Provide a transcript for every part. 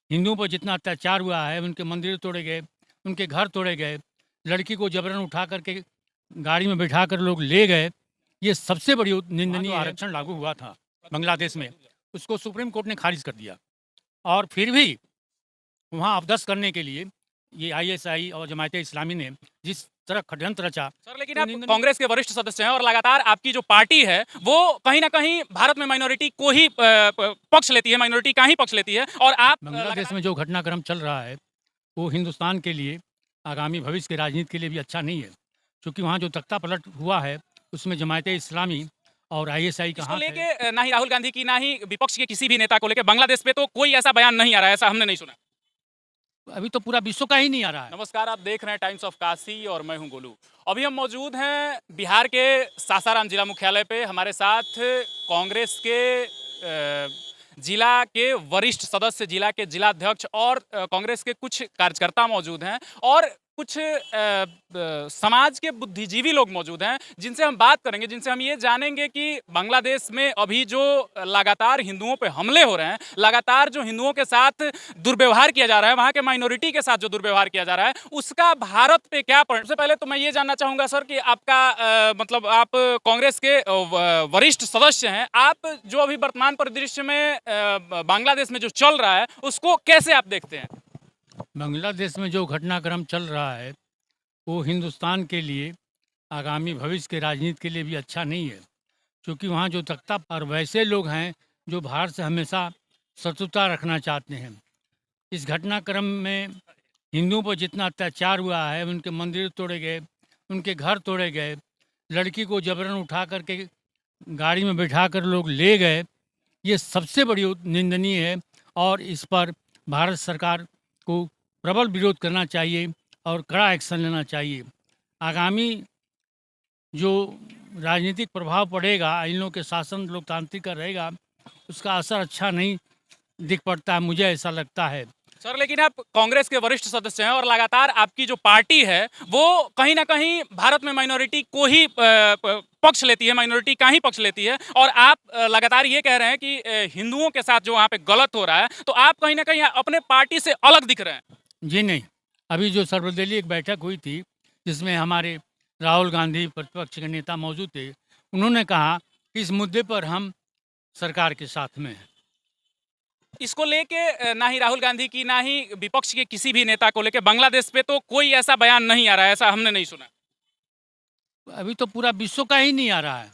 हिंदुओं पर जितना अत्याचार हुआ है, उनके मंदिर तोड़े गए, उनके घर तोड़े गए, लड़की को जबरन उठा करके गाड़ी में बिठा कर लोग ले गए, ये सबसे बड़ी निंदनीय है। आरक्षण लागू हुआ था बांग्लादेश में, उसको सुप्रीम कोर्ट ने खारिज कर दिया और फिर भी वहाँ अपदस्थ करने के लिए ये आईएसआई और जमायते इस्लामी ने जिस तरह षड्यंत्र रचा। सर लेकिन आप कांग्रेस के वरिष्ठ सदस्य हैं और लगातार आपकी जो पार्टी है वो कहीं ना कहीं भारत में माइनॉरिटी को ही पक्ष लेती है, माइनॉरिटी का ही पक्ष लेती है और आप बांग्लादेश में जो घटनाक्रम चल रहा है वो हिंदुस्तान के लिए, आगामी भविष्य की राजनीति के लिए भी अच्छा नहीं है, क्योंकि वहाँ जो तख्ता पलट हुआ है उसमें जमायते इस्लामी और आईएसआई का इसको हाथ है। लेके ना ही राहुल गांधी की ना ही विपक्ष के किसी भी नेता को लेकर बांग्लादेश पे तो कोई ऐसा बयान नहीं आ रहा है, ऐसा हमने नहीं सुना। अभी तो पूरा विश्व का ही नहीं आ रहा है। नमस्कार, आप देख रहे हैं टाइम्स ऑफ काशी और मैं हूं गोलू। अभी हम मौजूद हैं बिहार के सासाराम जिला मुख्यालय पे। हमारे साथ कांग्रेस के जिला के वरिष्ठ सदस्य, जिला के जिलाध्यक्ष और कांग्रेस के कुछ कार्यकर्ता मौजूद हैं और कुछ समाज के बुद्धिजीवी लोग मौजूद हैं जिनसे हम बात करेंगे, जिनसे हम ये जानेंगे कि बांग्लादेश में अभी जो लगातार हिंदुओं पे हमले हो रहे हैं, लगातार जो हिंदुओं के साथ दुर्व्यवहार किया जा रहा है, वहाँ के माइनॉरिटी के साथ जो दुर्व्यवहार किया जा रहा है, उसका भारत पे क्या परिणाम। सबसे पहले तो मैं ये जानना चाहूँगा सर कि आपका मतलब आप कांग्रेस के वरिष्ठ सदस्य हैं, आप जो अभी वर्तमान परिदृश्य में बांग्लादेश में जो चल रहा है उसको कैसे आप देखते हैं? बांग्लादेश में जो घटनाक्रम चल रहा है वो हिंदुस्तान के लिए, आगामी भविष्य के राजनीति के लिए भी अच्छा नहीं है, क्योंकि वहाँ जो तख्ता और वैसे लोग हैं जो भारत से हमेशा शत्रुता रखना चाहते हैं। इस घटनाक्रम में हिंदुओं पर जितना अत्याचार हुआ है, उनके मंदिर तोड़े गए, उनके घर तोड़े गए, लड़की को जबरन उठा करके गाड़ी में बिठा कर लोग ले गए, ये सबसे बड़ी निंदनीय है और इस पर भारत सरकार को प्रबल विरोध करना चाहिए और कड़ा एक्शन लेना चाहिए। आगामी जो राजनीतिक प्रभाव पड़ेगा, इन लोगों के शासन लोकतांत्रिक का रहेगा, उसका असर अच्छा नहीं दिख पड़ता है, मुझे ऐसा लगता है। सर लेकिन आप कांग्रेस के वरिष्ठ सदस्य हैं और लगातार आपकी जो पार्टी है वो कहीं ना कहीं भारत में माइनॉरिटी को ही पक्ष लेती है, माइनॉरिटी का ही पक्ष लेती है और आप लगातार ये कह रहे हैं कि हिंदुओं के साथ जो वहाँ पे गलत हो रहा है, तो आप कहीं ना कहीं अपने पार्टी से अलग दिख रहे हैं। जी नहीं, अभी जो सर्वदलीय एक बैठक हुई थी जिसमें हमारे राहुल गांधी प्रतिपक्ष के नेता मौजूद थे, उन्होंने कहा कि इस मुद्दे पर हम सरकार के साथ में हैं। इसको लेके ना ही राहुल गांधी की ना ही विपक्ष के किसी भी नेता को लेके बांग्लादेश पे तो कोई ऐसा बयान नहीं आ रहा है, ऐसा हमने नहीं सुना। अभी तो पूरा विश्व का ही नहीं आ रहा है।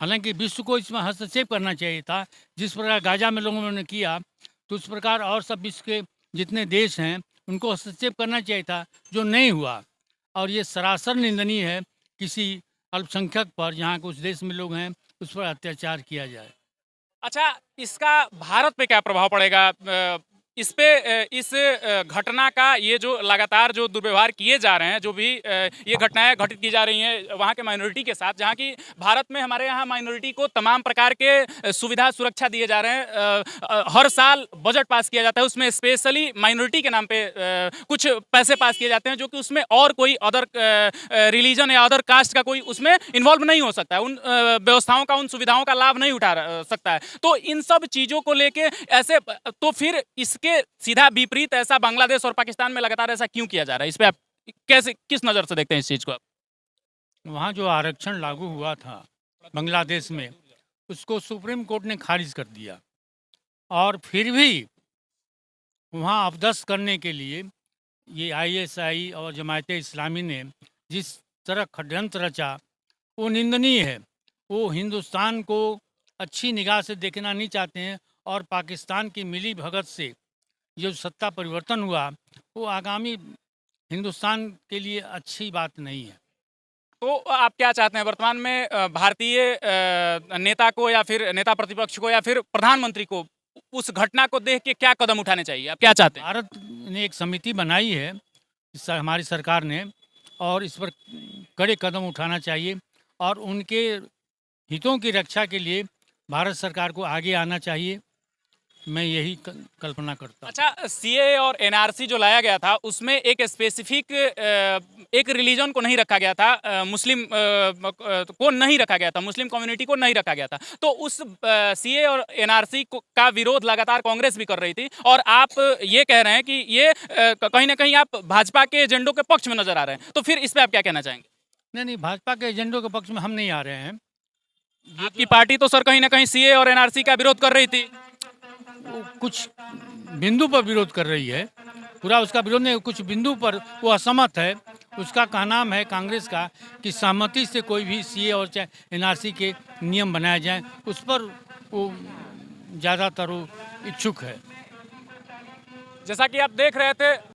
हालांकि विश्व को इसमें हस्तक्षेप करना चाहिए था, जिस प्रकार गाजा में लोगों ने किया, तो उस प्रकार और सब विश्व के जितने देश हैं उनको हस्तक्षेप करना चाहिए था, जो नहीं हुआ। और ये सरासर निंदनीय है किसी अल्पसंख्यक पर, जहाँ के उस देश में लोग हैं, उस पर अत्याचार किया जाए। अच्छा, इसका भारत पे क्या प्रभाव पड़ेगा? इस पे इस घटना का, ये जो लगातार जो दुर्व्यवहार किए जा रहे हैं, जो भी ये घटनाएं घटित की जा रही हैं वहाँ के माइनॉरिटी के साथ, जहाँ की भारत में हमारे यहाँ माइनॉरिटी को तमाम प्रकार के सुविधा सुरक्षा दिए जा रहे हैं। हर साल बजट पास किया जाता है, उसमें स्पेशली माइनॉरिटी के नाम पे कुछ पैसे पास किए जाते हैं, जो कि उसमें और कोई अदर रिलीजन या अदर कास्ट का कोई उसमें इन्वॉल्व नहीं हो सकता है, उन व्यवस्थाओं का, उन सुविधाओं का लाभ नहीं उठा सकता है। तो इन सब चीज़ों को लेके ऐसे, तो फिर इसके सीधा विपरीत ऐसा बांग्लादेश और पाकिस्तान में लगातार ऐसा क्यों किया जा रहा है? इस पे आप कैसे, किस नज़र से देखते हैं इस चीज़ को आप? वहाँ जो आरक्षण लागू हुआ था बांग्लादेश में, उसको सुप्रीम कोर्ट ने खारिज कर दिया और फिर भी वहाँ अपदस्थ करने के लिए ये आईएसआई और जमायते इस्लामी ने जिस तरह षड्यंत्र रचा, वो निंदनीय है। वो हिंदुस्तान को अच्छी निगाह से देखना नहीं चाहते हैं और पाकिस्तान की मिली भगत से जो सत्ता परिवर्तन हुआ, वो आगामी हिंदुस्तान के लिए अच्छी बात नहीं है। तो आप क्या चाहते हैं वर्तमान में, भारतीय नेता को या फिर नेता प्रतिपक्ष को या फिर प्रधानमंत्री को उस घटना को देख के क्या कदम उठाने चाहिए? आप क्या चाहते हैं? भारत ने एक समिति बनाई है हमारी सरकार ने, और इस पर कड़े कदम उठाना चाहिए और उनके हितों की रक्षा के लिए भारत सरकार को आगे आना चाहिए मैं यही कल्पना करता हूँ। अच्छा, सीए और एनआरसी जो लाया गया था उसमें एक स्पेसिफिक एक रिलीजन को नहीं रखा गया था, मुस्लिम को नहीं रखा गया था, मुस्लिम कम्युनिटी को नहीं रखा गया था। तो उस सीए और एनआरसी का विरोध लगातार कांग्रेस भी कर रही थी और आप ये कह रहे हैं कि ये कहीं ना कहीं आप भाजपा के एजेंडों के पक्ष में नजर आ रहे हैं, तो फिर इस पर आप क्या कहना चाहेंगे? नहीं, भाजपा के एजेंडों के पक्ष में हम नहीं आ रहे हैं। आपकी पार्टी तो सर कहीं ना कहीं सीए और एनआरसी का विरोध कर रही थी। वो कुछ बिंदु पर विरोध कर रही है, पूरा उसका विरोध नहीं, कुछ बिंदु पर वो असहमत है। उसका कहना है कांग्रेस का कि सहमति से कोई भी सीए और चाहे एनआरसी के नियम बनाए जाएं, उस पर वो ज़्यादातर वो इच्छुक है। जैसा कि आप देख रहे थे